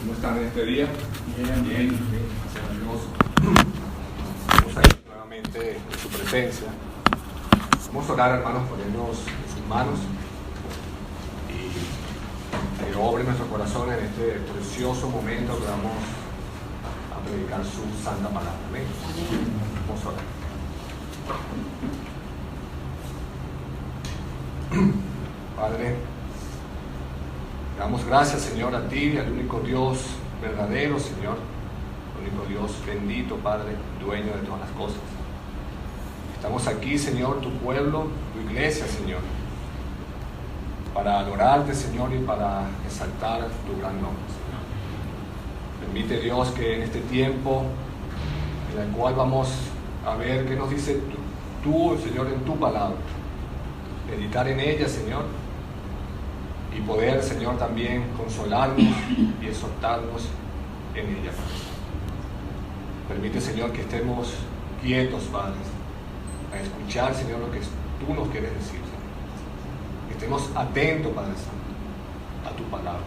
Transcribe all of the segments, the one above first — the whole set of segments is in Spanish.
¿Cómo están en este día? Bien. Gracias a Dios. Vamos a ir nuevamente en su presencia. Vamos a orar, hermanos, ponernos en sus manos y que obre nuestro corazón en este precioso momento que vamos a predicar su santa palabra. Amén. Vamos a orar. Padre, damos gracias, Señor, a ti, al único Dios verdadero, Señor, el único Dios bendito, Padre, dueño de todas las cosas. Estamos aquí, Señor, tu pueblo, tu iglesia, Señor, para adorarte, Señor, y para exaltar tu gran nombre, Señor. Permite, Dios, que en este tiempo en el cual vamos a ver qué nos dice tú, Señor, en tu palabra, meditar en ella, Señor, y poder, Señor, también consolarnos y exhortarnos en ella, Padre. Permite, Señor, que estemos quietos, Padre, a escuchar, Señor, lo que tú nos quieres decir, Señor. Que estemos atentos, Padre Santo, a tu palabra.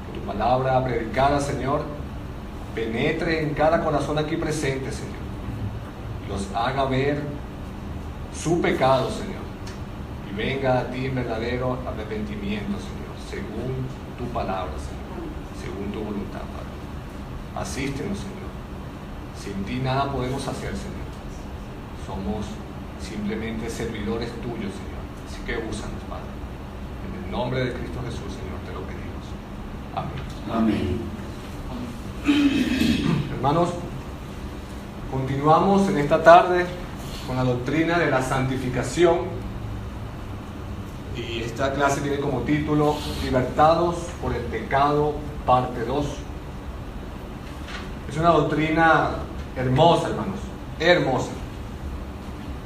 Que tu palabra predicada, Señor, penetre en cada corazón aquí presente, Señor, y los haga ver su pecado, Señor, y venga a ti en verdadero arrepentimiento, Señor, según tu palabra, Señor, según tu voluntad, Padre. Asístenos, Señor. Sin ti nada podemos hacer, Señor. Somos simplemente servidores tuyos, Señor. Así que úsanos, Padre. En el nombre de Cristo Jesús, Señor, te lo pedimos. Amén. Amén. Hermanos, continuamos en esta tarde con la doctrina de la santificación. Y esta clase tiene como título Libertados por el pecado, parte 2. Es una doctrina hermosa, hermanos, hermosa.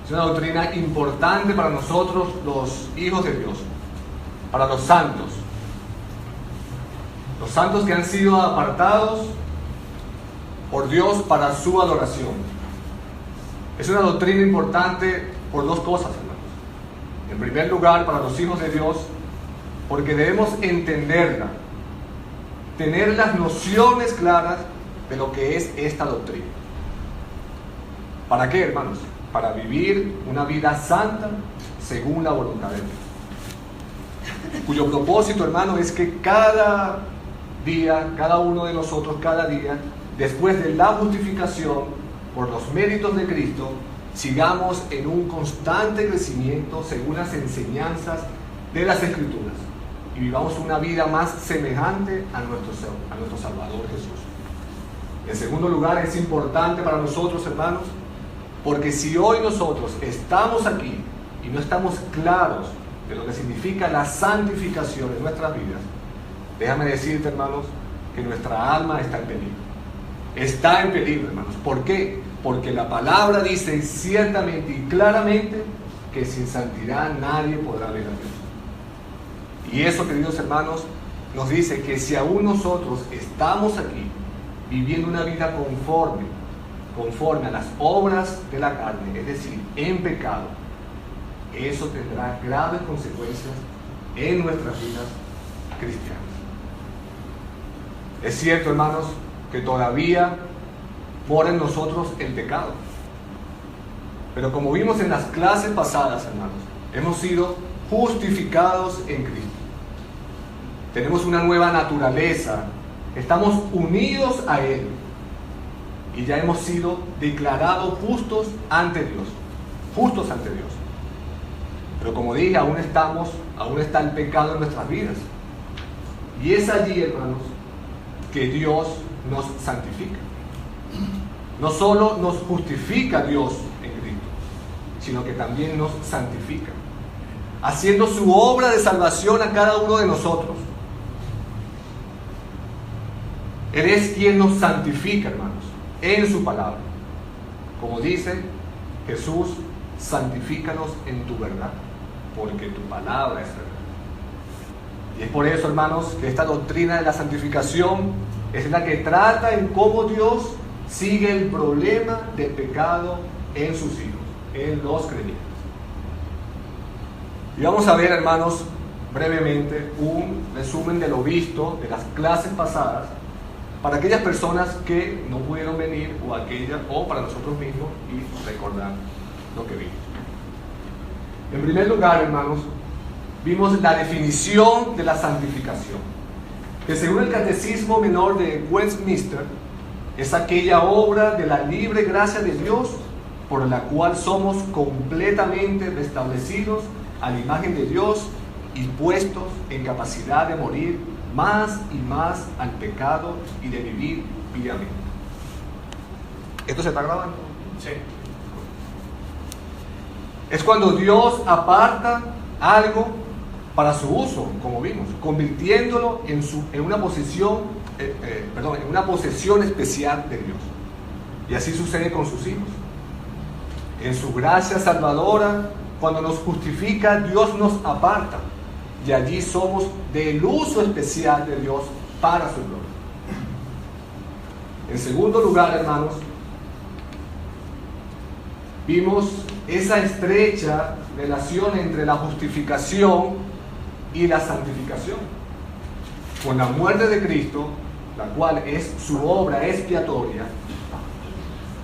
Es una doctrina importante para nosotros, los hijos de Dios, para los santos que han sido apartados por Dios para su adoración. Es una doctrina importante por dos cosas, hermanos. En primer lugar, para los hijos de Dios, porque debemos entenderla, tener las nociones claras de lo que es esta doctrina. ¿Para qué, hermanos? Para vivir una vida santa según la voluntad de Dios. Cuyo propósito, hermano, es que cada día, cada uno de nosotros, cada día, después de la justificación por los méritos de Cristo, sigamos en un constante crecimiento según las enseñanzas de las Escrituras y vivamos una vida más semejante a nuestro Salvador Jesús. En segundo lugar, es importante para nosotros, hermanos, porque si hoy nosotros estamos aquí y no estamos claros de lo que significa la santificación en nuestras vidas, déjame decirte, hermanos, que nuestra alma está en peligro. Está en peligro, hermanos. ¿Por qué? Porque la palabra dice ciertamente y claramente que sin santidad nadie podrá ver a Dios. Y eso, queridos hermanos, nos dice que si aún nosotros estamos aquí viviendo una vida conforme a las obras de la carne, es decir, en pecado, eso tendrá graves consecuencias en nuestras vidas cristianas. Es cierto, hermanos, que todavía mora en nosotros el pecado. Pero como vimos en las clases pasadas, hermanos, hemos sido justificados en Cristo. Tenemos una nueva naturaleza, estamos unidos a Él y ya hemos sido declarados justos ante Dios. Justos ante Dios. Pero como dije, aún está el pecado en nuestras vidas. Y es allí, hermanos, que Dios nos santifica. No solo nos justifica Dios en Cristo, sino que también nos santifica, haciendo su obra de salvación a cada uno de nosotros. Él es quien nos santifica, hermanos, en su palabra. Como dice Jesús, santifícanos en tu verdad, porque tu palabra es verdad. Y es por eso, hermanos, que esta doctrina de la santificación es la que trata en cómo Dios sigue el problema del pecado en sus hijos, en los creyentes. Y vamos a ver, hermanos, brevemente un resumen de lo visto de las clases pasadas para aquellas personas que no pudieron venir o para nosotros mismos y recordar lo que vimos. En primer lugar, hermanos, vimos la definición de la santificación, que según el Catecismo Menor de Westminster, es aquella obra de la libre gracia de Dios por la cual somos completamente restablecidos a la imagen de Dios y puestos en capacidad de morir más y más al pecado y de vivir piamente. ¿Esto se está grabando? Sí. Es cuando Dios aparta algo para su uso, como vimos, convirtiéndolo en una posesión especial de Dios. Y así sucede con sus hijos. En su gracia salvadora, cuando nos justifica, Dios nos aparta. Y allí somos del uso especial de Dios para su gloria. En segundo lugar, hermanos, vimos esa estrecha relación entre la justificación y la santificación. Con la muerte de Cristo, la cual es su obra expiatoria,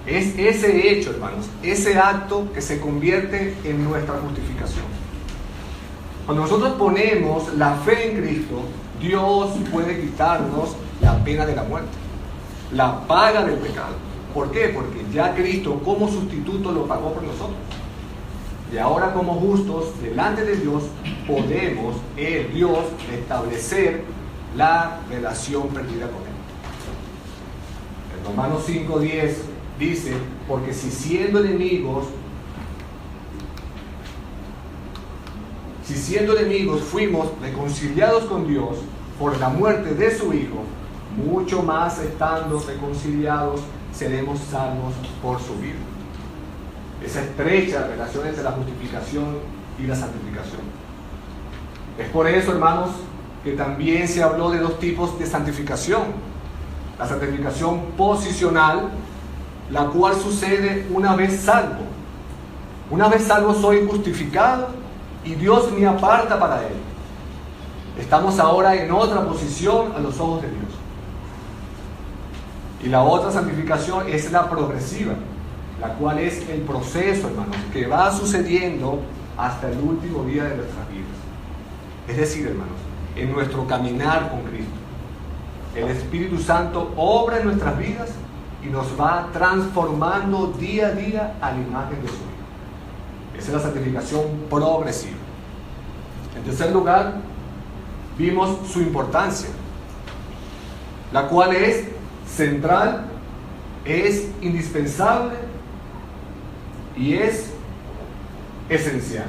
es ese hecho, hermanos, ese acto que se convierte en nuestra justificación. Cuando nosotros ponemos la fe en Cristo, Dios puede quitarnos la pena de la muerte, la paga del pecado. ¿Por qué? Porque ya Cristo como sustituto lo pagó por nosotros. Y ahora como justos delante de Dios podemos, Dios, establecer la relación perdida con Él. En Romanos 5:10 dice, porque si siendo enemigos fuimos reconciliados con Dios por la muerte de su Hijo, mucho más estando reconciliados seremos salvos por su vida. Esa estrecha relación entre la justificación y la santificación. Es por eso, hermanos, que también se habló de dos tipos de santificación. La santificación posicional, la cual sucede una vez salvo. Una vez salvo soy justificado y Dios me aparta para Él. Estamos ahora en otra posición a los ojos de Dios. Y la otra santificación es la progresiva, la cual es el proceso, hermanos, que va sucediendo hasta el último día de nuestras vidas. Es decir, hermanos, en nuestro caminar con Cristo, el Espíritu Santo obra en nuestras vidas y nos va transformando día a día a la imagen de su Hijo. Esa es la santificación progresiva. En tercer lugar, vimos su importancia, la cual es central, es indispensable y es esencial.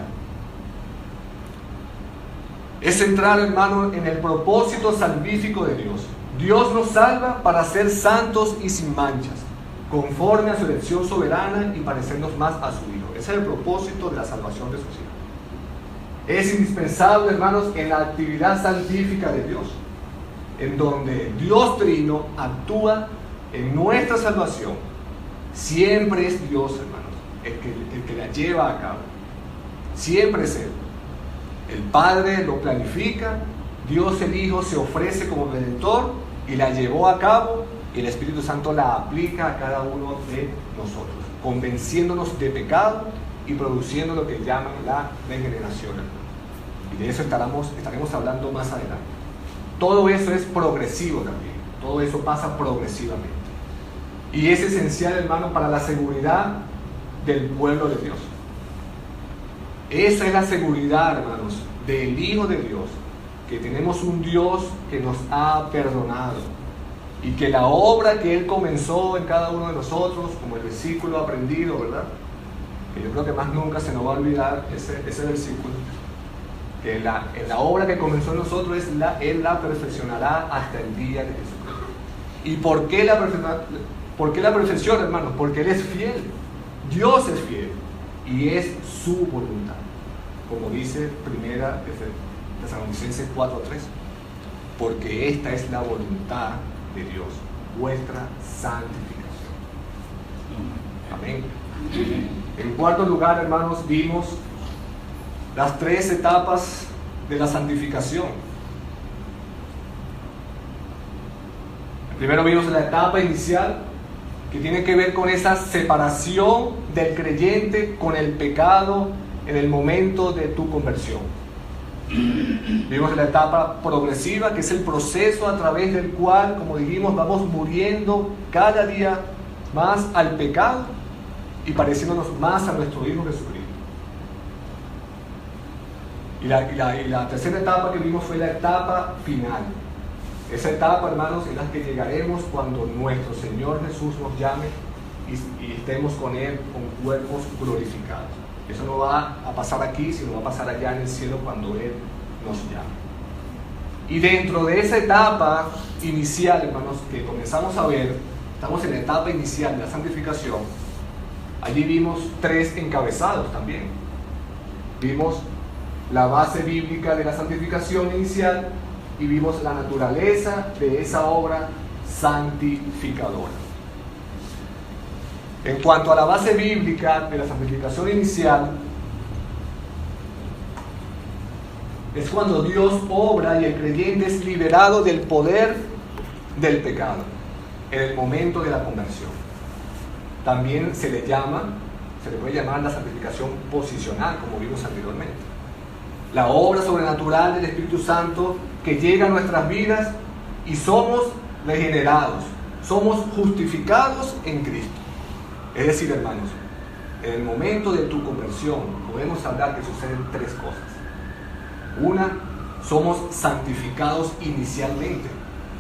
Es central, hermano, en el propósito salvífico de Dios. Dios nos salva para ser santos y sin manchas, conforme a su elección soberana y parecernos más a su Hijo. Ese es el propósito de la salvación de sus hijos. Es indispensable, hermanos, en la actividad salvífica de Dios, en donde Dios Trino actúa en nuestra salvación. Siempre es Dios, hermanos, el que la lleva a cabo. Siempre es Él. El Padre lo planifica, Dios el Hijo se ofrece como Redentor y la llevó a cabo, y el Espíritu Santo la aplica a cada uno de nosotros, convenciéndonos de pecado y produciendo lo que llaman la regeneración. Y de eso estaremos hablando más adelante. Todo eso es progresivo también, todo eso pasa progresivamente. Y es esencial, hermano, para la seguridad del pueblo de Dios. Esa es la seguridad, hermanos, del Hijo de Dios, que tenemos un Dios que nos ha perdonado y que la obra que Él comenzó en cada uno de nosotros, como el versículo aprendido, ¿verdad? Que yo creo que más nunca se nos va a olvidar ese versículo, que en la obra que comenzó en nosotros Él la perfeccionará hasta el día de Jesucristo. ¿Y por qué la perfección, hermanos? Porque Él es fiel, Dios es fiel y es su voluntad, como dice primera Tesalonicenses 4:3, porque esta es la voluntad de Dios, vuestra santificación. Amén. En cuarto lugar, hermanos, vimos las tres etapas de la santificación. En Primero vimos la etapa inicial, que tiene que ver con esa separación del creyente con el pecado en el momento de tu conversión. Vimos la etapa progresiva, que es el proceso a través del cual, como dijimos, vamos muriendo cada día más al pecado y pareciéndonos más a nuestro Hijo Jesucristo. Y la tercera etapa que vimos fue la etapa final. Esa etapa, hermanos, en la que llegaremos cuando nuestro Señor Jesús nos llame y estemos con Él con cuerpos glorificados. Eso no va a pasar aquí, sino va a pasar allá en el cielo cuando Él nos llame. Y dentro de esa etapa inicial, hermanos, que comenzamos a ver, estamos en la etapa inicial de la santificación. Allí vimos 3 encabezados también. Vimos la base bíblica de la santificación inicial y vimos la naturaleza de esa obra santificadora. En cuanto a la base bíblica de la santificación inicial, es cuando Dios obra y el creyente es liberado del poder del pecado en el momento de la conversión. También se le puede llamar la santificación posicional, como vimos anteriormente. La obra sobrenatural del Espíritu Santo que llega a nuestras vidas y somos regenerados, somos justificados en Cristo. Es decir, hermanos, en el momento de tu conversión podemos hablar que suceden 3 cosas. Una, somos santificados inicialmente,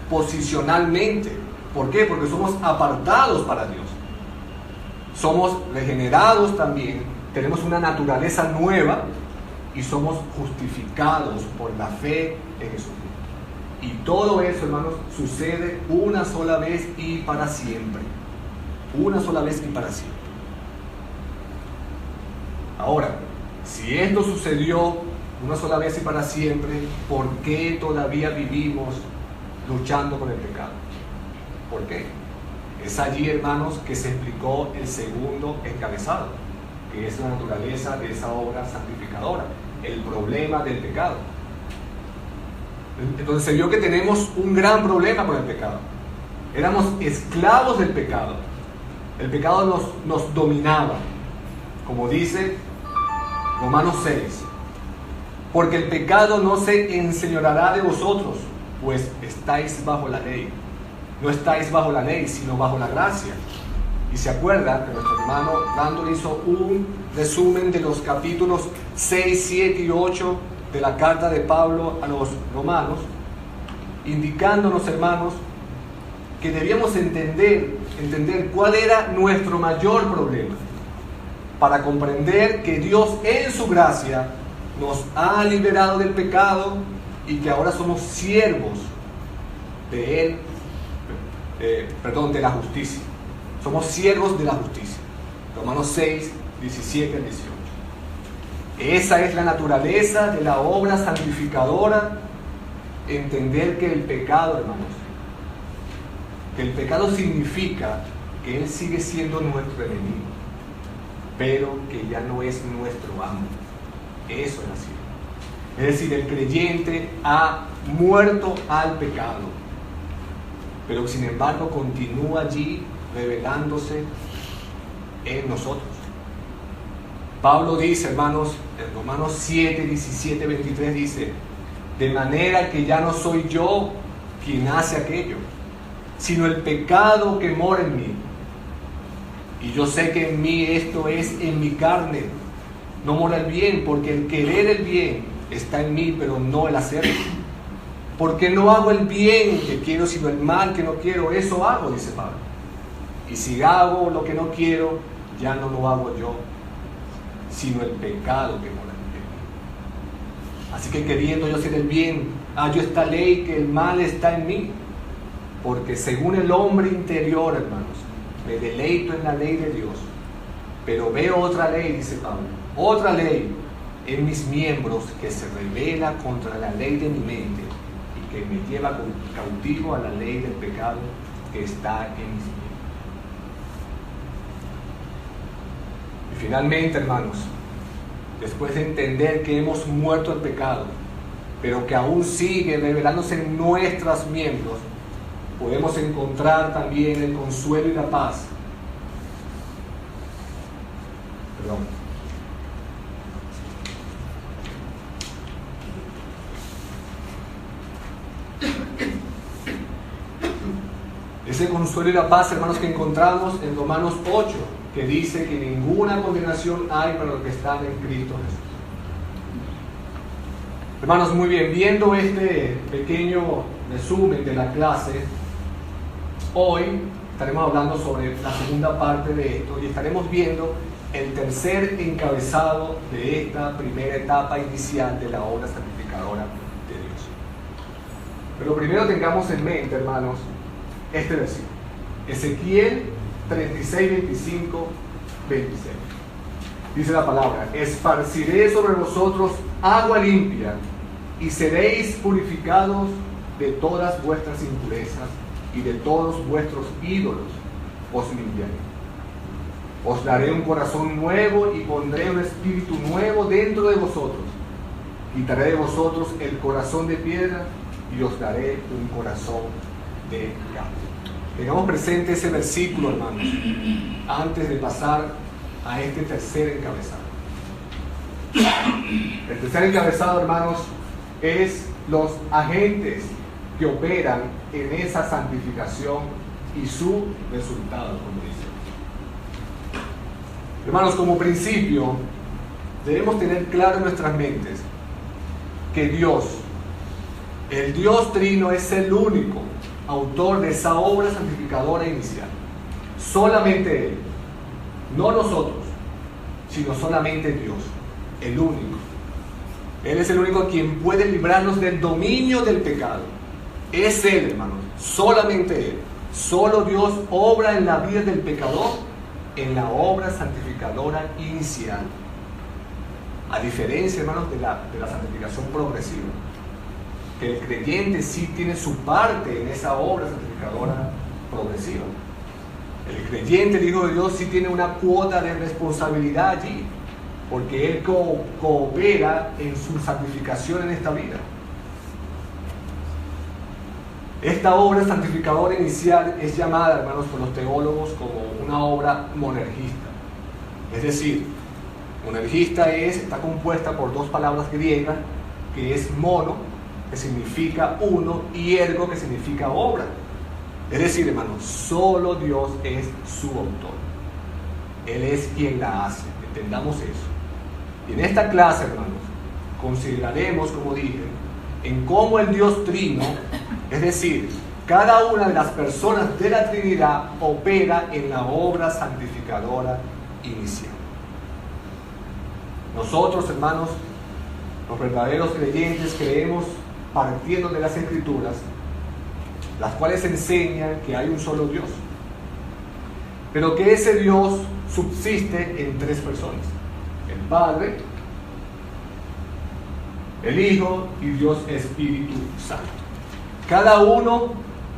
posicionalmente. ¿Por qué? Porque somos apartados para Dios. Somos regenerados también, tenemos una naturaleza nueva y somos justificados por la fe en Jesucristo. Y todo eso, hermanos, sucede una sola vez y para siempre. Una sola vez y para siempre. Ahora, si esto sucedió una sola vez y para siempre, ¿por qué todavía vivimos luchando con el pecado? ¿Por qué? Es allí, hermanos, que se explicó el segundo encabezado, que es la naturaleza de esa obra santificadora, el problema del pecado. Entonces se vio que tenemos un gran problema con el pecado. Éramos esclavos del pecado. El pecado nos dominaba, como dice Romanos 6. Porque el pecado no se enseñoreará de vosotros, pues estáis bajo la ley. No estáis bajo la ley, sino bajo la gracia. Y se acuerda que nuestro hermano Brandon hizo un resumen de los capítulos 6, 7 y 8 de la carta de Pablo a los romanos, indicándonos, hermanos, que debíamos entender cuál era nuestro mayor problema, para comprender que Dios en su gracia nos ha liberado del pecado y que ahora somos siervos de Él, de la justicia. Somos siervos de la justicia. Romanos 6, 17 al 18. Esa es la naturaleza de la obra santificadora. Entender que el pecado, hermanos, que el pecado significa que Él sigue siendo nuestro enemigo, pero que ya no es nuestro amo. Eso es así. Es decir, el creyente ha muerto al pecado, pero sin embargo continúa allí revelándose en nosotros. Pablo dice, hermanos, en Romanos 7, 17, 23 dice: de manera que ya no soy yo quien hace aquello, sino el pecado que mora en mí. Y yo sé que en mí, esto es, en mi carne, no mora el bien, porque el querer el bien está en mí, pero no el hacerlo. Porque no hago el bien que quiero, sino el mal que no quiero, eso hago, dice Pablo. Y si hago lo que no quiero, ya no lo hago yo, sino el pecado que mora en mí. Así que queriendo yo hacer el bien, hallo esta ley que el mal está en mí. Porque según el hombre interior, hermanos, me deleito en la ley de Dios, pero veo otra ley, dice Pablo, otra ley en mis miembros que se revela contra la ley de mi mente y que me lleva cautivo a la ley del pecado que está en mis miembros. Y finalmente, hermanos, después de entender que hemos muerto al pecado, pero que aún sigue revelándose en nuestros miembros, podemos encontrar también el consuelo y la paz. Perdón. Ese consuelo y la paz, hermanos, que encontramos en Romanos 8, que dice que ninguna condenación hay para los que están en Cristo Jesús. Hermanos, muy bien, viendo este pequeño resumen de la clase, hoy estaremos hablando sobre la segunda parte de esto y estaremos viendo el tercer encabezado de esta primera etapa inicial de la obra santificadora de Dios. Pero primero tengamos en mente, hermanos, este versículo. Ezequiel 36, 25, 26. Dice la palabra: esparciré sobre vosotros agua limpia y seréis purificados de todas vuestras impurezas y de todos vuestros ídolos os limpiaré. Os daré un corazón nuevo y pondré un espíritu nuevo dentro de vosotros. Quitaré de vosotros el corazón de piedra y os daré un corazón de carne. Tengamos presente ese versículo, hermanos, antes de pasar a este tercer encabezado. El tercer encabezado, hermanos, es los agentes que operan en esa santificación y su resultado, como dice. Hermanos, como principio, debemos tener claro en nuestras mentes que Dios, el Dios Trino, es el único autor de esa obra santificadora inicial. Solamente Él, no nosotros, sino solamente Dios, el único. Él es el único quien puede librarnos del dominio del pecado. Es Él, hermanos, solamente Él. Solo Dios obra en la vida del pecador, en la obra santificadora inicial. A diferencia, hermanos, de la santificación progresiva, que el creyente sí tiene su parte en esa obra santificadora progresiva. El creyente, el Hijo de Dios, sí tiene una cuota de responsabilidad allí, porque Él coopera en su santificación en esta vida. Esta obra santificadora inicial es llamada, hermanos, por los teólogos como una obra monergista. Es decir, monergista está compuesta por dos palabras griegas, que es mono, que significa uno, y ergo, que significa obra. Es decir, hermanos, solo Dios es su autor. Él es quien la hace. Entendamos eso. Y en esta clase, hermanos, consideraremos, como dije, en cómo el Dios Trino, es decir, cada una de las personas de la Trinidad, opera en la obra santificadora inicial. Nosotros, hermanos, los verdaderos creyentes, creemos partiendo de las Escrituras, las cuales enseñan que hay un solo Dios, pero que ese Dios subsiste en tres personas: el Padre, el Hijo y Dios Espíritu Santo. Cada uno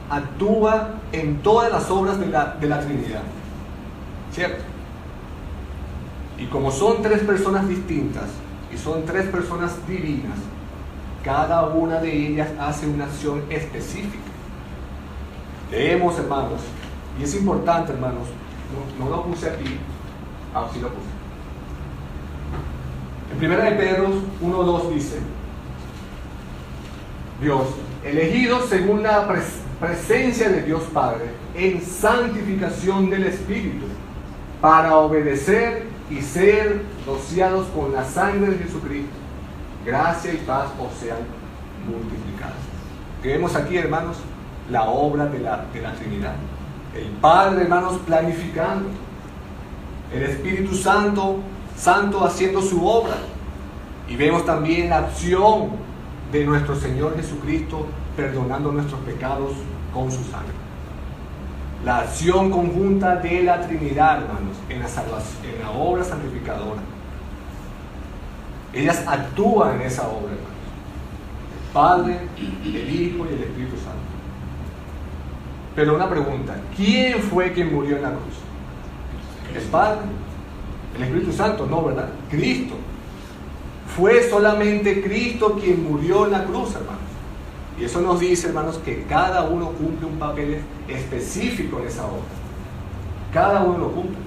actúa en todas las obras de la Trinidad, ¿cierto? Y como son tres personas distintas y son tres personas divinas, cada una de ellas hace una acción específica. Leemos, hermanos, y es importante, hermanos, no lo puse aquí, sí lo puse. En 1 de Pedro 1:2 dice: Dios, elegidos según la presencia de Dios Padre, en santificación del Espíritu, para obedecer y ser rociados con la sangre de Jesucristo, gracia y paz os sean multiplicadas. Que vemos aquí, hermanos, la obra de la Trinidad. El Padre, hermanos, planificando. El Espíritu Santo haciendo su obra. Y vemos también la acción de nuestro Señor Jesucristo perdonando nuestros pecados con su sangre. La acción conjunta de la Trinidad, hermanos, en la salvación, en la obra santificadora. Ellas actúan en esa obra, hermanos. El Padre, el Hijo y el Espíritu Santo. Pero una pregunta: ¿quién fue quien murió en la cruz? ¿El Padre? ¿El Espíritu Santo? No, ¿verdad? Cristo. Fue solamente Cristo quien murió en la cruz, hermanos. Y eso nos dice, hermanos, que cada uno cumple un papel específico en esa obra. Cada uno lo cumple.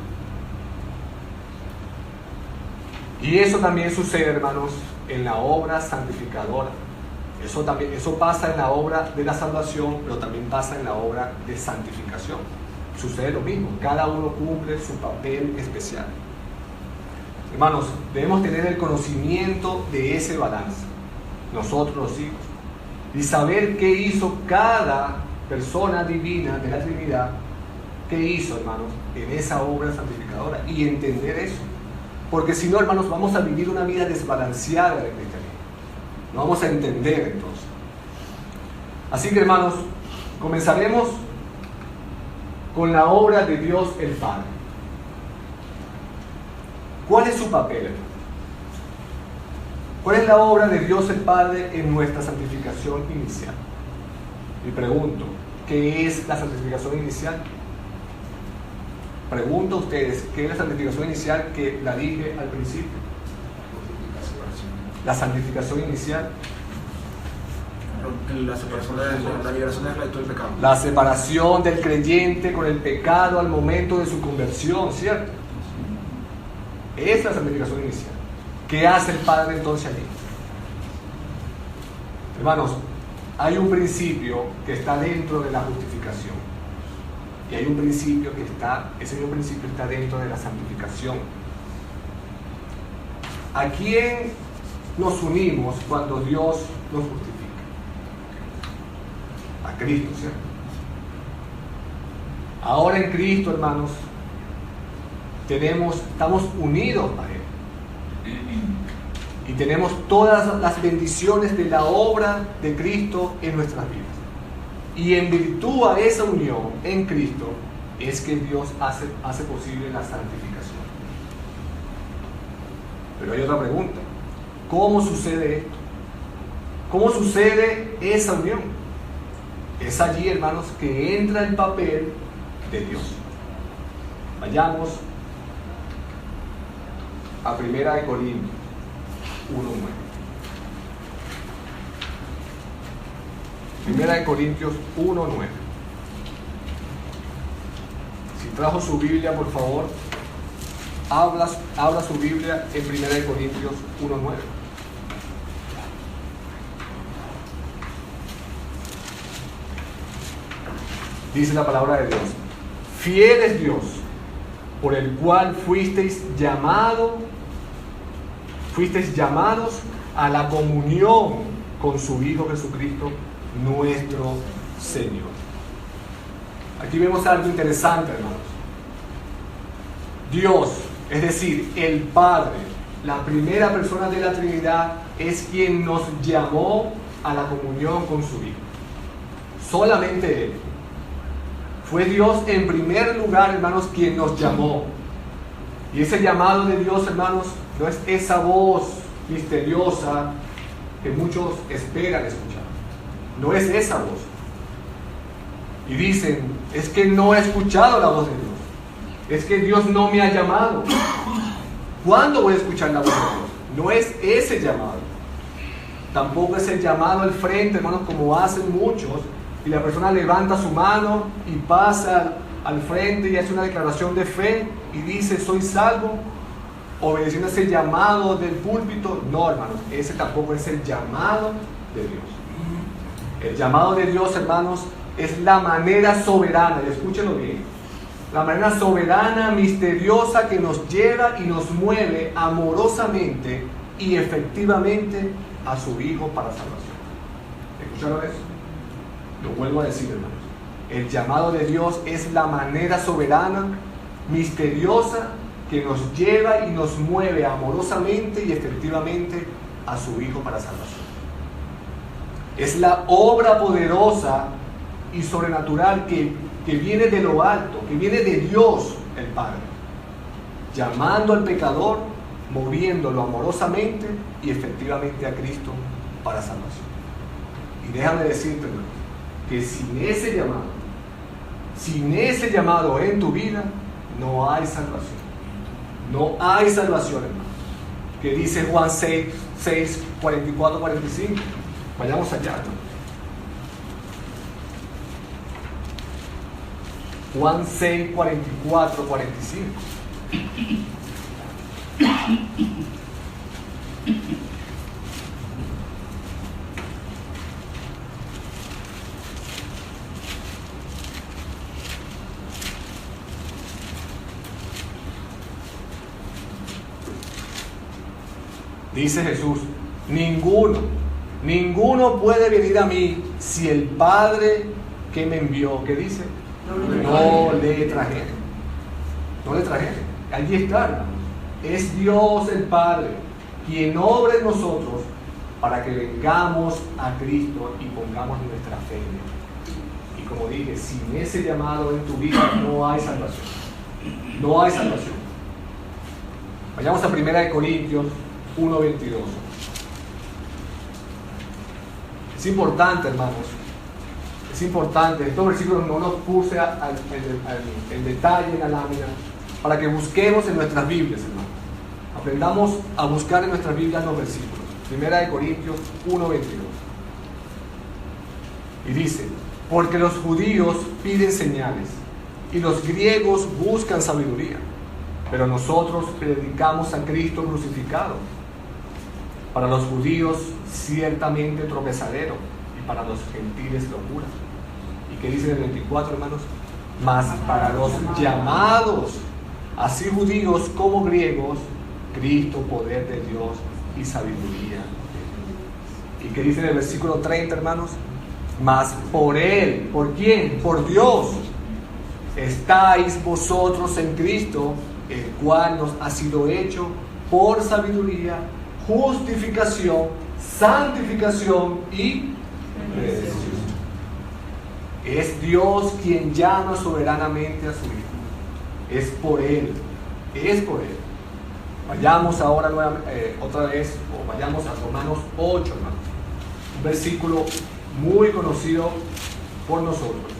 Y eso también sucede, hermanos, en la obra santificadora. Eso pasa en la obra de la salvación, pero también pasa en la obra de santificación. Sucede lo mismo, cada uno cumple su papel especial. Hermanos, debemos tener el conocimiento de ese balance, nosotros los hijos, y saber qué hizo cada persona divina de la Trinidad, qué hizo, hermanos, en esa obra santificadora, y entender eso. Porque si no, hermanos, vamos a vivir una vida desbalanceada del cristianismo. No vamos a entender entonces. Así que, hermanos, comenzaremos con la obra de Dios el Padre. ¿Cuál es su papel, hermanos? ¿Cuál es la obra de Dios el Padre en nuestra santificación inicial? Y pregunto, ¿qué es la santificación inicial? Pregunto a ustedes, ¿qué es la santificación inicial que la dije al principio? La santificación inicial. La separación la liberación del pecado del pecado. La separación del creyente con el pecado al momento de su conversión, ¿cierto? Es la santificación inicial. ¿Qué hace el Padre entonces allí? Hermanos, hay un principio que está dentro de la justificación. Y hay un principio ese mismo principio está dentro de la santificación. ¿A quién nos unimos cuando Dios nos justifica? A Cristo, ¿cierto? Ahora en Cristo, hermanos, estamos unidos a Él. Y tenemos todas las bendiciones de la obra de Cristo en nuestras vidas. Y en virtud a esa unión en Cristo es que Dios hace posible la santificación. Pero hay otra pregunta. ¿Cómo sucede esto? ¿Cómo sucede esa unión? Es allí, hermanos, que entra el papel de Dios. Vayamos a 1 Corintios 1:9. 1 Corintios 1:9. Si trajo su Biblia, por favor, habla su Biblia en 1 Corintios 1:9. Dice la palabra de Dios: fiel es Dios, por el cual fuisteis llamados a la comunión con su Hijo Jesucristo, nuestro Señor. Aquí vemos algo interesante, hermanos. Dios, es decir, el Padre, la primera persona de la Trinidad, es quien nos llamó a la comunión con su Hijo. Solamente Él. Fue Dios en primer lugar, hermanos, quien nos llamó. Y ese llamado de Dios, hermanos, no es esa voz misteriosa que muchos esperan escuchar. No es esa voz. Y dicen, es que no he escuchado la voz de Dios. Es que Dios no me ha llamado. ¿Cuándo voy a escuchar la voz de Dios? No es ese llamado. Tampoco es el llamado al frente, hermanos, como hacen muchos. Y la persona levanta su mano y pasa al frente y hace una declaración de fe y dice, soy salvo, obedeciendo ese llamado del púlpito. No, hermanos, ese tampoco es el llamado de Dios. El llamado de Dios, hermanos, es la manera soberana, y escúchenlo bien, la manera soberana, misteriosa, que nos lleva y nos mueve amorosamente y efectivamente a su Hijo para salvación. ¿Escucharon eso? Lo vuelvo a decir, hermanos. El llamado de Dios es la manera soberana, misteriosa, que nos lleva y nos mueve amorosamente y efectivamente a su Hijo para salvación. Es la obra poderosa y sobrenatural que viene de lo alto, que viene de Dios el Padre, llamando al pecador, moviéndolo amorosamente y efectivamente a Cristo para salvación. Y déjame decirte, hermano, que sin ese llamado en tu vida, no hay salvación. No hay salvación, hermano. Que dice Juan 6, 44, 45. Vayamos allá, hermano. Juan 6, 44, 45. Dice Jesús, ninguno puede venir a mí si el Padre que me envió, ¿qué dice? No le trajere. No le trajere. Allí está, hermanos. Es Dios el Padre quien obra en nosotros para que vengamos a Cristo y pongamos nuestra fe en Él. Y como dije, sin ese llamado en tu vida no hay salvación. No hay salvación. Vayamos a 1 Corintios 1:22. Es importante, hermanos. Es importante. Estos versículos no los puse en detalle en la lámina para que busquemos en nuestras Biblias, hermanos. Aprendamos a buscar en nuestras Biblias los versículos. 1 Corintios 1:22. Y dice, porque los judíos piden señales y los griegos buscan sabiduría, pero nosotros predicamos a Cristo crucificado. Para los judíos ciertamente tropezadero y para los gentiles locura. ¿Y qué dice en el 24, hermanos? Mas para los llamados, así judíos como griegos, Cristo, poder de Dios y sabiduría. ¿Y qué dice en el versículo 30, hermanos? Mas por Él, ¿por quién? Por Dios, estáis vosotros en Cristo, el cual nos ha sido hecho por sabiduría, justificación, santificación y redención. Es Dios quien llama soberanamente a su Hijo. Es por Él. Es por Él. Vayamos ahora otra vez, o vayamos a Romanos 8, hermanos. Un versículo muy conocido por nosotros.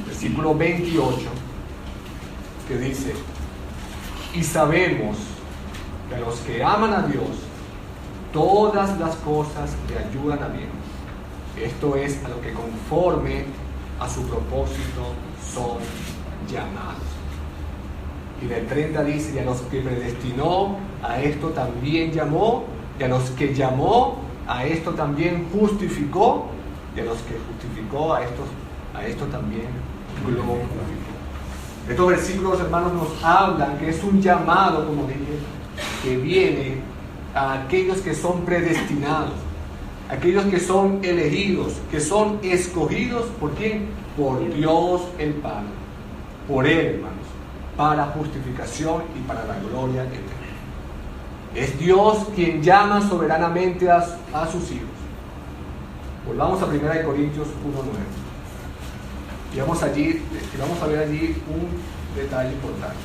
Versículo 28, que dice, y sabemos que a los que aman a Dios, todas las cosas le ayudan a bien. Esto es a lo que conforme a su propósito son llamados. Y del 30 dice, y a los que predestinó, a esto también llamó, y a los que llamó, a esto también justificó, y a los que justificó, a esto también glorificó. Estos versículos, hermanos, nos hablan que es un llamado, como dije, que viene a aquellos que son predestinados, aquellos que son elegidos, que son escogidos, ¿por quién? Por Dios el Padre, por Él, hermanos, para justificación y para la gloria eterna. Es Dios quien llama soberanamente a sus hijos. Volvamos a 1 Corintios 1:9. Y vamos a ver allí un detalle importante.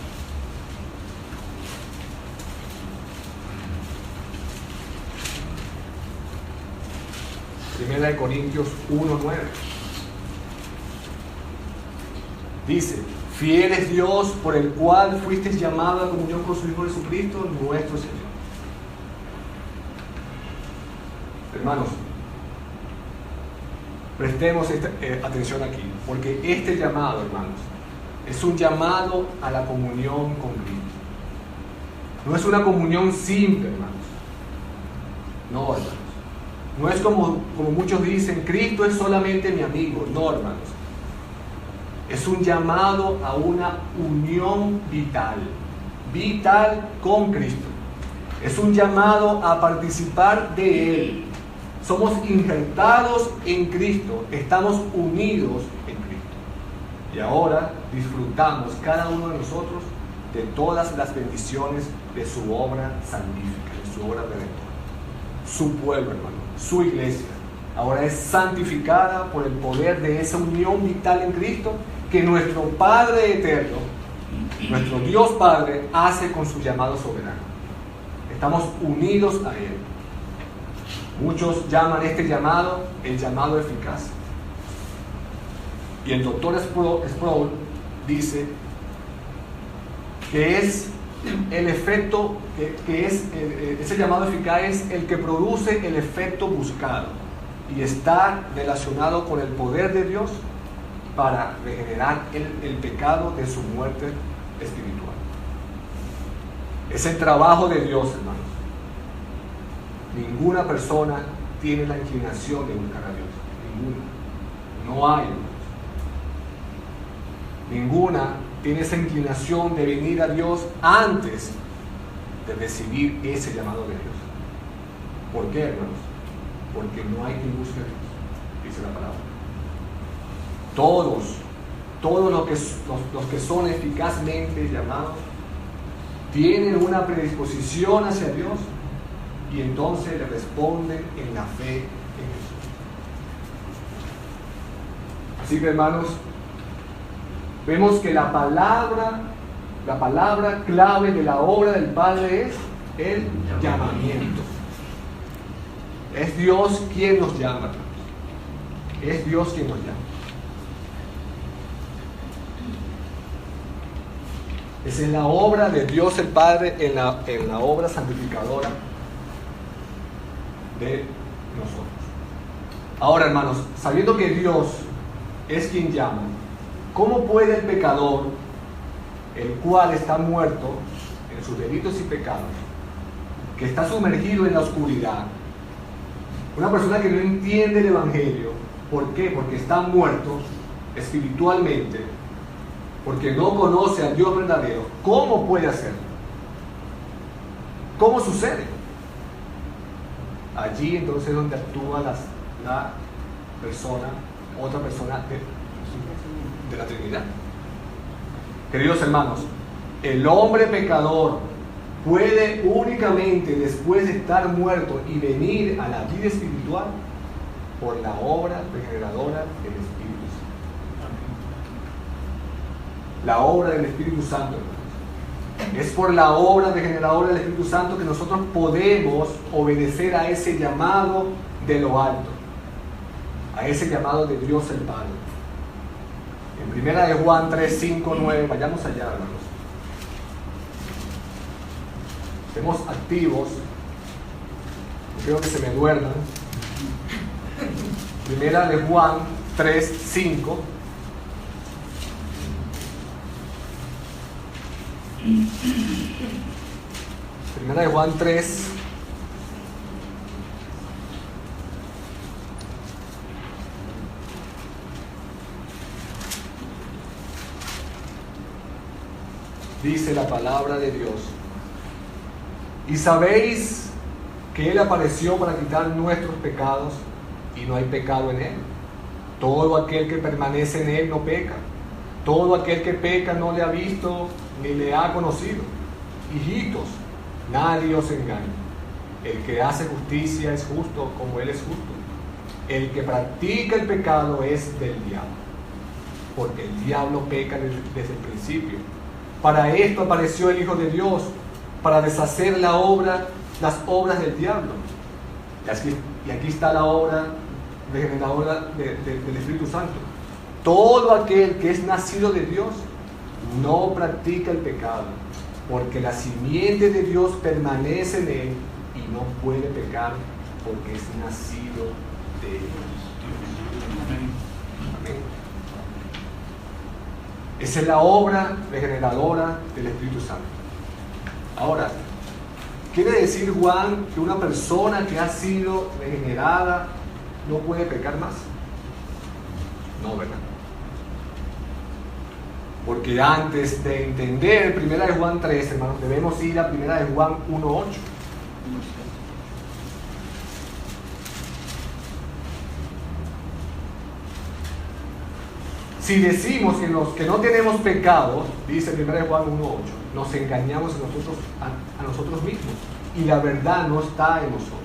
1 Corintios 1:9. Dice, fiel es Dios por el cual fuisteis llamados a comunión con su Hijo Jesucristo, nuestro Señor. Hermanos, prestemos atención aquí, porque este llamado, hermanos, es un llamado a la comunión con Cristo. No es una comunión simple, hermanos. No, hermanos. No es como muchos dicen, Cristo es solamente mi amigo. No, hermanos. Es un llamado a una unión vital con Cristo. Es un llamado a participar de Él. Somos injertados en Cristo, estamos unidos en Cristo. Y ahora disfrutamos cada uno de nosotros de todas las bendiciones de su obra salvífica, de su obra redentora. Su pueblo, hermano, su iglesia, ahora es santificada por el poder de esa unión vital en Cristo que nuestro Padre eterno, nuestro Dios Padre, hace con su llamado soberano. Estamos unidos a Él. Muchos llaman este llamado el llamado eficaz. Y el doctor Sproul dice que es el efecto, ese llamado eficaz es el que produce el efecto buscado y está relacionado con el poder de Dios para regenerar el pecado de su muerte espiritual. Es el trabajo de Dios, hermanos. Ninguna persona tiene la inclinación de buscar a Dios. Ninguna. No hay, hermanos. Ninguna tiene esa inclinación de venir a Dios antes de recibir ese llamado de Dios. ¿Por qué, hermanos? Porque no hay quien busque a Dios, dice la palabra. Todos los que son eficazmente llamados tienen una predisposición hacia Dios y entonces le responden en la fe en Jesús. Así que, hermanos, vemos que la palabra clave de la obra del Padre es el llamamiento. Es Dios quien nos llama, hermanos. Es Dios quien nos llama. Esa es la obra de Dios el Padre en la obra santificadora de nosotros. Ahora, hermanos, sabiendo que Dios es quien llama, ¿cómo puede el pecador, el cual está muerto en sus delitos y pecados, que está sumergido en la oscuridad, una persona que no entiende el Evangelio? ¿Por qué? Porque está muerto espiritualmente, porque no conoce al Dios verdadero. ¿Cómo puede hacerlo? ¿Cómo sucede? Allí entonces es donde actúa la persona, otra persona de la Trinidad. Queridos hermanos, el hombre pecador puede únicamente después de estar muerto y venir a la vida espiritual por la obra regeneradora del Espíritu Santo. La obra del Espíritu Santo, hermanos. Es por la obra regeneradora del Espíritu Santo que nosotros podemos obedecer a ese llamado de lo alto, a ese llamado de Dios el Padre. En primera de Juan 3, 5, 9, vayamos allá, hermanos. Estemos activos, no quiero que se me duerman. Primera de Juan 3, 5. Primera de Juan 3. Dice la palabra de Dios: y sabéis que Él apareció para quitar nuestros pecados, y no hay pecado en Él. Todo aquel que permanece en Él no peca. Todo aquel que peca no le ha visto ni le ha conocido. Hijitos, nadie os engañe. El que hace justicia es justo como Él es justo. El que practica el pecado es del diablo, porque el diablo peca desde el principio. Para esto apareció el Hijo de Dios, para deshacer las obras del diablo. Y aquí está la obra regeneradora del Espíritu Santo. Todo aquel que es nacido de Dios no practica el pecado, porque la simiente de Dios permanece en él y no puede pecar porque es nacido de Dios. Amén. Esa es la obra regeneradora del Espíritu Santo. Ahora, ¿quiere decir Juan que una persona que ha sido regenerada no puede pecar más? No, ¿verdad? Porque antes de entender primera de Juan 3, hermanos, debemos ir a primera de Juan 1:8. Si decimos que no tenemos pecado, dice 1 Juan 1:8, nos engañamos a nosotros mismos y la verdad no está en nosotros.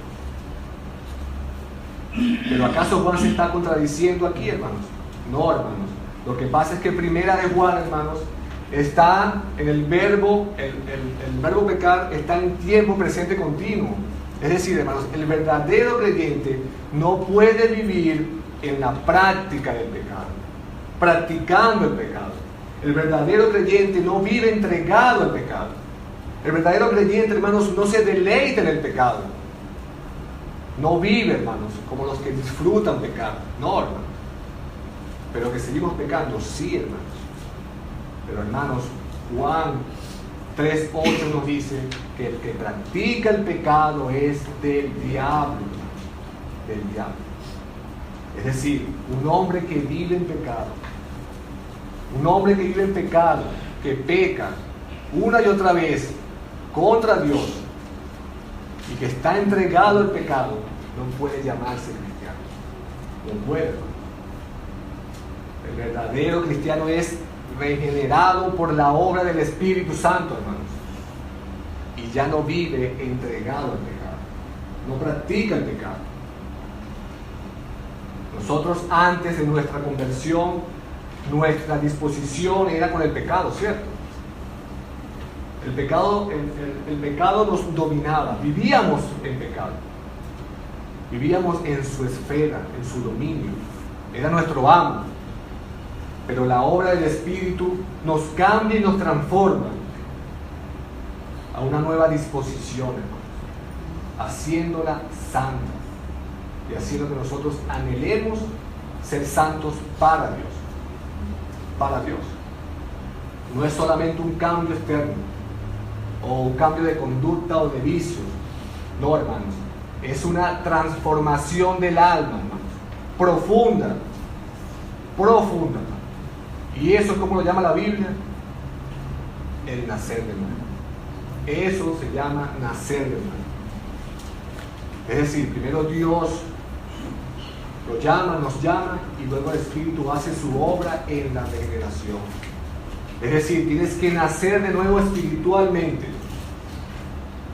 ¿Pero acaso Juan se está contradiciendo aquí, hermanos? No, hermanos. Lo que pasa es que 1 Juan, hermanos, está en el verbo, el verbo pecar está en tiempo presente continuo. Es decir, hermanos, el verdadero creyente no puede vivir en la práctica del pecado, practicando el pecado. El verdadero creyente no vive entregado al pecado. El verdadero creyente, hermanos, no se deleita en el pecado. No vive, hermanos, como los que disfrutan pecar. No, hermanos. Pero que seguimos pecando, sí, hermanos. Pero hermanos, Juan 3:8 nos dice que el que practica el pecado es del diablo, del diablo. Es decir, un hombre que vive en pecado, que peca una y otra vez contra Dios y que está entregado al pecado, no puede llamarse cristiano. No puede. El verdadero cristiano es regenerado por la obra del Espíritu Santo, hermanos, y ya no vive entregado al pecado, no practica el pecado. Nosotros antes de nuestra conversión, nuestra disposición era con el pecado, ¿cierto? El pecado nos dominaba, vivíamos en pecado, vivíamos en su esfera, en su dominio, era nuestro amo. Pero la obra del Espíritu nos cambia y nos transforma a una nueva disposición, hermanos, haciéndola santa y haciendo que nosotros anhelemos ser santos para Dios. Para Dios. No es solamente un cambio externo o un cambio de conducta o de vicios. No, hermanos. Es una transformación del alma, hermanos. Profunda. Profunda. Y eso es como lo llama la Biblia, el nacer de nuevo. Eso se llama nacer de nuevo. Es decir, primero Dios lo llama, nos llama, y luego el Espíritu hace su obra en la regeneración. Es decir, tienes que nacer de nuevo espiritualmente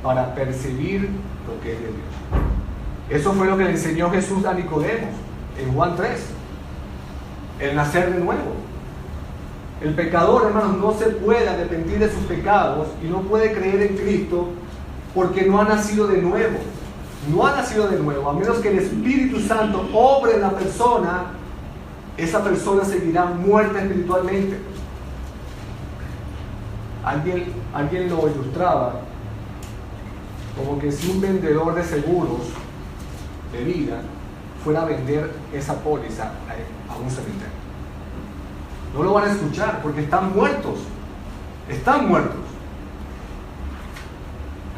para percibir lo que es de Dios. Eso fue lo que le enseñó Jesús a Nicodemo en Juan 3. El nacer de nuevo. El pecador, hermanos, no se puede arrepentir de sus pecados y no puede creer en Cristo porque no ha nacido de nuevo. No ha nacido de nuevo. A menos que el Espíritu Santo obre en la persona, esa persona seguirá muerta espiritualmente. Alguien lo ilustraba como que si un vendedor de seguros de vida fuera a vender esa póliza a un cementerio. No lo van a escuchar porque están muertos. Están muertos.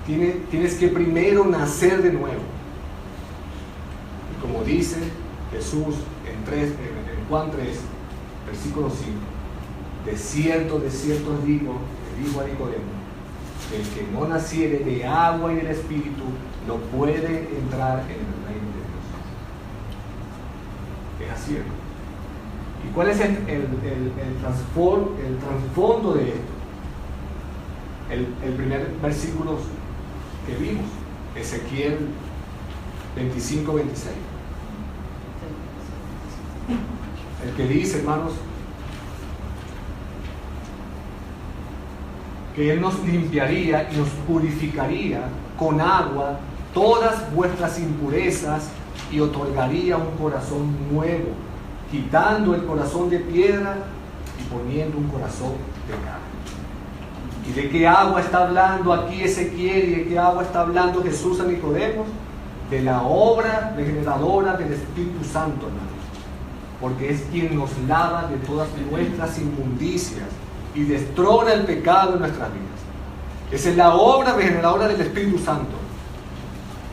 Tienes que primero nacer de nuevo. Y como dice Jesús en Juan 3, versículo 5, de cierto os digo, le dijo a Nicodemo, que el que no naciere de agua y del Espíritu no puede entrar en el reino de Dios. Es así, hermano. ¿Y cuál es el trasfondo de esto? El primer versículo que vimos, Ezequiel 25-26. El que dice, hermanos, que Él nos limpiaría y nos purificaría con agua todas vuestras impurezas y otorgaría un corazón nuevo, quitando el corazón de piedra y poniendo un corazón de carne. ¿Y de qué agua está hablando aquí Ezequiel y de qué agua está hablando Jesús a Nicodemo? De la obra regeneradora del Espíritu Santo, hermanos. Porque es quien nos lava de todas nuestras inmundicias y destrona el pecado en nuestras vidas. Esa es la obra regeneradora del Espíritu Santo,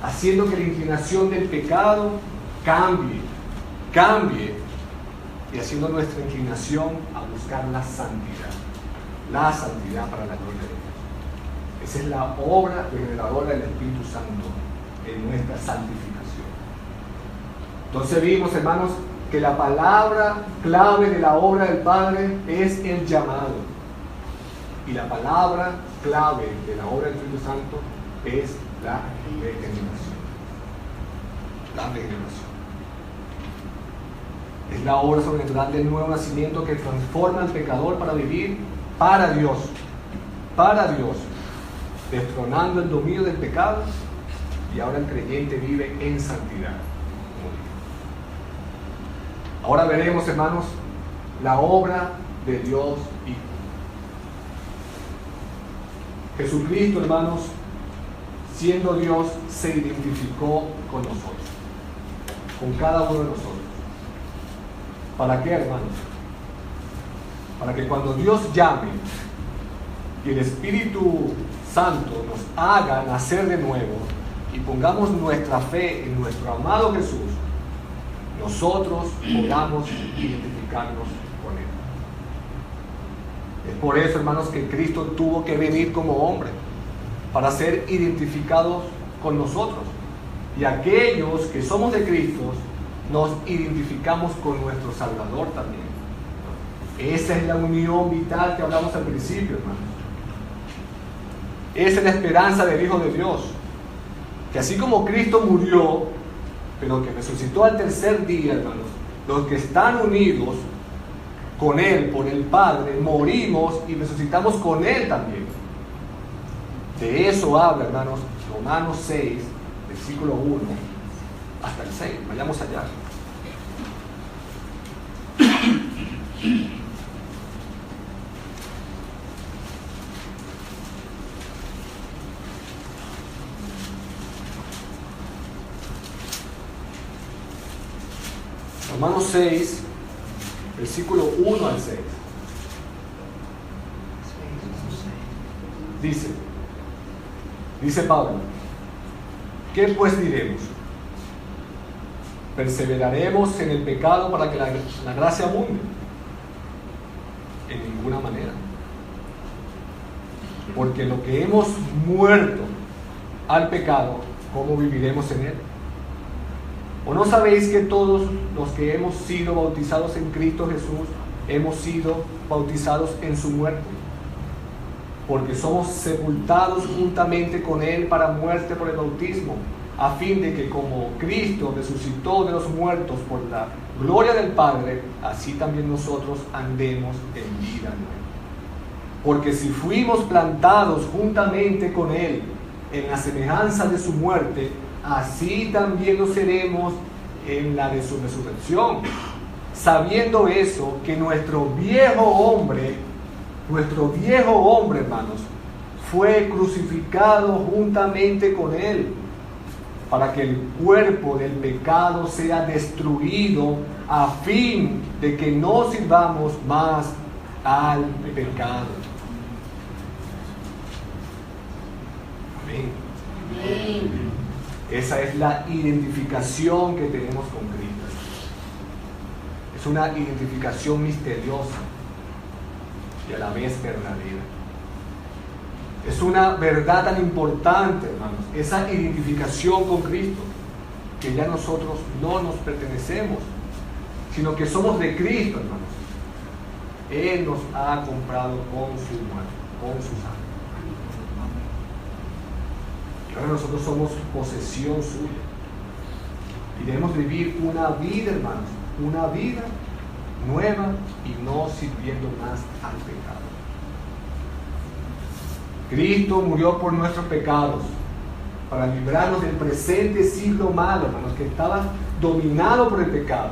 haciendo que la inclinación del pecado cambie y haciendo nuestra inclinación a buscar la santidad para la gloria de Dios. Esa es la obra regeneradora del Espíritu Santo en nuestra santificación. Entonces vimos, hermanos, que la palabra clave de la obra del Padre es el llamado, y la palabra clave de la obra del Espíritu Santo es la regeneración. La regeneración es la obra sobrenatural del nuevo nacimiento que transforma al pecador para vivir para Dios, destronando el dominio del pecado, y ahora el creyente vive en santidad. Ahora veremos, hermanos, la obra de Dios Hijo. Jesucristo, hermanos, siendo Dios, se identificó con nosotros, con cada uno de nosotros. ¿Para qué, hermanos? Para que cuando Dios llame y el Espíritu Santo nos haga nacer de nuevo y pongamos nuestra fe en nuestro amado Jesús, nosotros podamos identificarnos con Él. Es por eso, hermanos, que Cristo tuvo que venir como hombre, para ser identificados con nosotros. Y aquellos que somos de Cristo, nos identificamos con nuestro Salvador también. Esa es la unión vital que hablamos al principio, hermanos. Esa es la esperanza del Hijo de Dios, que así como Cristo murió, pero que resucitó al tercer día, hermanos, los que están unidos con Él, por el Padre, morimos y resucitamos con Él también. De eso habla, hermanos, Romanos 6, versículo 1 hasta el 6. Vayamos allá. Romanos 6, versículo 1 al 6. Dice Pablo: ¿qué pues diremos? ¿Perseveraremos en el pecado para que la gracia abunde? En ninguna manera. Porque lo que hemos muerto al pecado, ¿cómo viviremos en él? ¿O no sabéis que todos los que hemos sido bautizados en Cristo Jesús hemos sido bautizados en su muerte? Porque somos sepultados juntamente con Él para muerte por el bautismo, a fin de que como Cristo resucitó de los muertos por la gloria del Padre, así también nosotros andemos en vida nueva. Porque si fuimos plantados juntamente con Él en la semejanza de su muerte, así también lo seremos en la de su resurrección. Sabiendo eso, que nuestro viejo hombre, hermanos, fue crucificado juntamente con Él, para que el cuerpo del pecado sea destruido, a fin de que no sirvamos más al pecado. Amén. Amén. Esa es la identificación que tenemos con Cristo. Es una identificación misteriosa y a la vez verdadera. Es una verdad tan importante, hermanos, esa identificación con Cristo, que ya nosotros no nos pertenecemos, sino que somos de Cristo, hermanos. Él nos ha comprado con su muerte, con su sangre. Y ahora nosotros somos posesión suya. Y debemos vivir una vida, hermanos, una vida nueva y no sirviendo más al pecado. Cristo murió por nuestros pecados, para librarnos del presente siglo malo, hermanos, que estaba dominado por el pecado,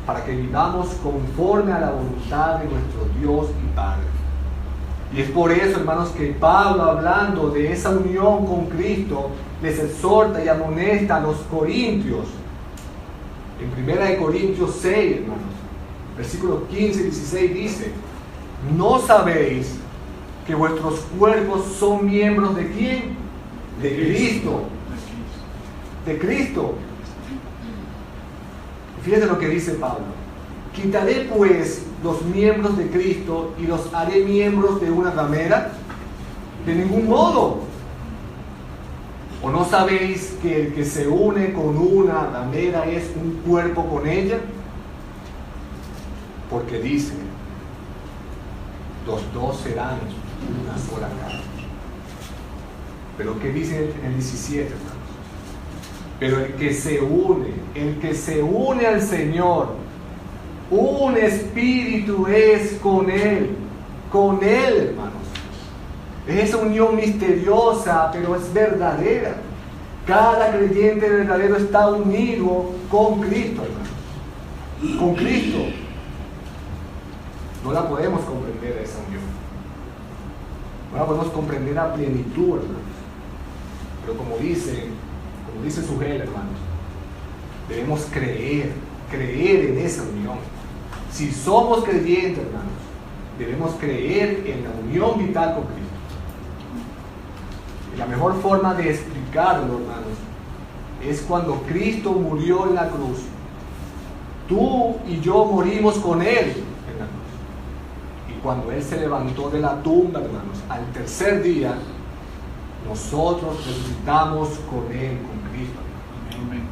para que vivamos conforme a la voluntad de nuestro Dios y Padre. Y es por eso, hermanos, que Pablo, hablando de esa unión con Cristo, les exhorta y amonesta a los corintios. En 1 Corintios 6, hermanos, versículos 15 y 16 dice: ¿no sabéis que vuestros cuerpos son miembros de quién? De Cristo. De Cristo. Fíjense lo que dice Pablo: ¿quitaré pues los miembros de Cristo y los haré miembros de una ramera? De ningún modo. ¿O no sabéis que el que se une con una ramera es un cuerpo con ella? Porque dice: los dos serán una sola carne. Pero ¿qué dice en el 17, hermanos? Pero el que se une al Señor, un espíritu es con Él, hermanos. Es esa unión misteriosa, pero es verdadera. Cada creyente verdadero está unido con Cristo, hermanos. Con Cristo. No la podemos comprender esa unión. No la podemos comprender a plenitud, hermanos. Pero como dice Sugel, hermanos, debemos creer creer en esa unión. Si somos creyentes, hermanos, debemos creer en la unión vital con Cristo. Y la mejor forma de explicarlo, hermanos, es cuando Cristo murió en la cruz. Tú y yo morimos con Él en la cruz. Y cuando Él se levantó de la tumba, hermanos, al tercer día, nosotros resucitamos con Él, con Cristo. Amén.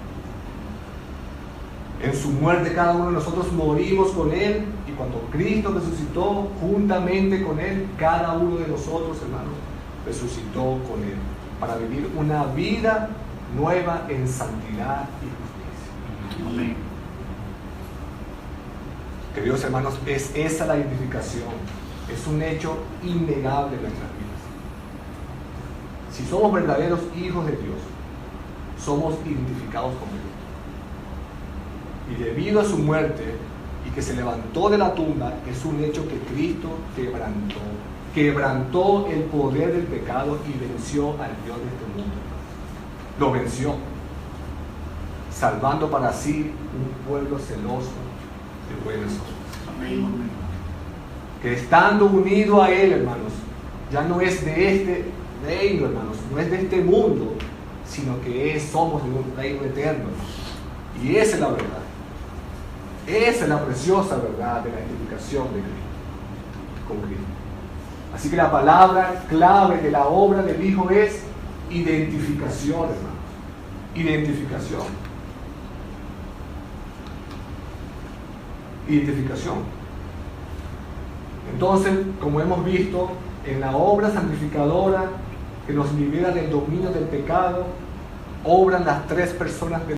En su muerte cada uno de nosotros morimos con Él, y cuando Cristo resucitó juntamente con Él, cada uno de nosotros, hermanos, resucitó con Él para vivir una vida nueva en santidad y justicia. Amén. Queridos hermanos, es esa la identificación, es un hecho innegable en nuestras vidas. Si somos verdaderos hijos de Dios, somos identificados con Él. Y debido a su muerte y que se levantó de la tumba, es un hecho que Cristo quebrantó el poder del pecado y venció al Dios de este mundo. Lo venció, salvando para sí un pueblo celoso de buenas obras. Amén. Que estando unido a Él, hermanos, ya no es de este reino, hermanos, no es de este mundo, sino que somos de un reino eterno. Y esa es la verdad. Esa es la preciosa verdad de la identificación de Cristo, con Cristo. Así que la palabra clave de la obra del Hijo es identificación, hermanos. Identificación. Identificación. Entonces, como hemos visto, en la obra santificadora que nos libera del dominio del pecado, obran las tres personas del